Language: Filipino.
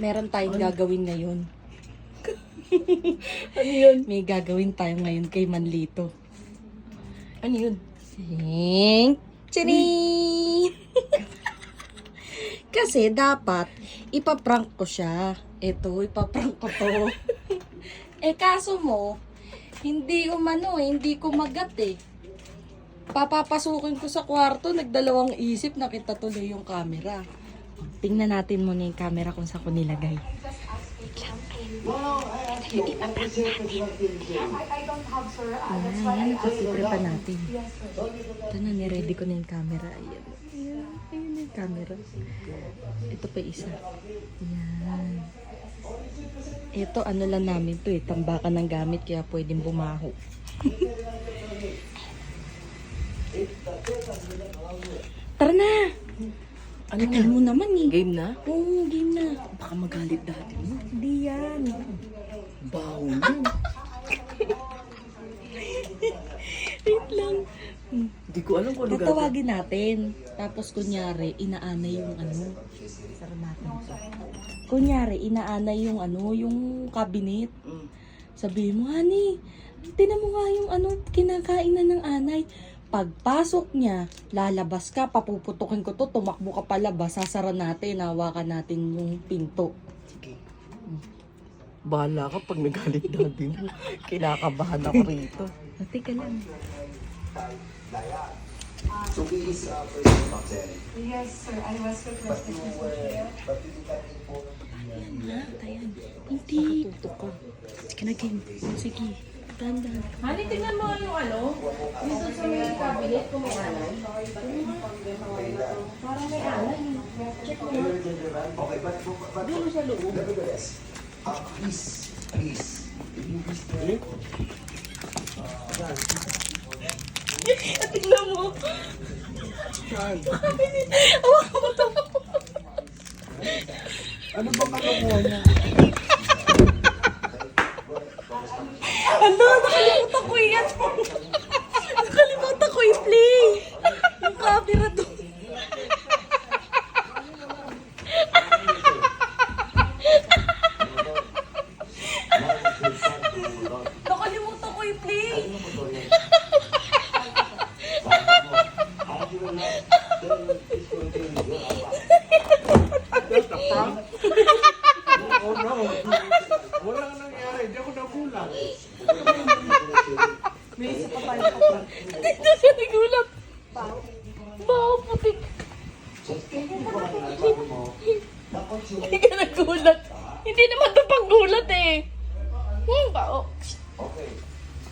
Meron tayong gagawin ngayon. Ano yun? May gagawin tayo ngayon kay Manlito. Ano yun? Chining! Kasi dapat, ipaprank ko siya. Ito, ipaprank ko to. Kaso mo, hindi ko magat eh. Papapasukin ko sa kwarto, nagdalawang isip, nakita tuloy yung camera. Tingnan natin muna yung camera kung saan ko nilagay. Ayan, pasikre pa natin. Ito na, niready ko na yung camera. Ayan. Ayun yung camera. Ito pa isa. Ayan. Ito, ano lang namin to tambakan ng gamit kaya pwedeng bumaho. Tara na! Ano mo naman eh. Game na? Oo, game na. Baka magalit dati mo. Hindi yan. Baho na. Wait lang. Hindi ko alam kung ano gagawin. Tatawagin natin. Tapos kunyari, inaanay yung ano. Sarap natin ito. Kunyari, inaanay yung ano, yung cabinet. Sabihin mo, honey, tinan mo nga yung ano, kinakain na ng anay. Pagpasok niya, lalabas ka, papuputukin ko to, tumakbo ka palabas, sasara natin, hawakan natin yung pinto. Sige. Bahala ka pag nagalit dati mo. Kinakabahan ako rito. Ate ka lang. So he is first cocktail. Yes, sir. I was requested to here. But you can inform Tayan. Hindi. Tutok ka. Sige na, game. Sige. Tanda. Honey, tingnan mo yung ano. Dito sa may cabinet kung may alay. Parang may alay. Check mo nga. Okay, but Doon sa loob. nevertheless, please, if you please Tingnan mo. ano ba kakakuha niya? Ano? Nakalimutan ko yan. Nakalimutan ko i-play. Yung camera doon. Nakalimutan ko i-play. Oh no, wala nang nangyari, hindi ako nagulat. Dito siya nagulat. Baho putik. Hindi ka nagulat. Hindi naman ito panggulat eh. Bao. Okay.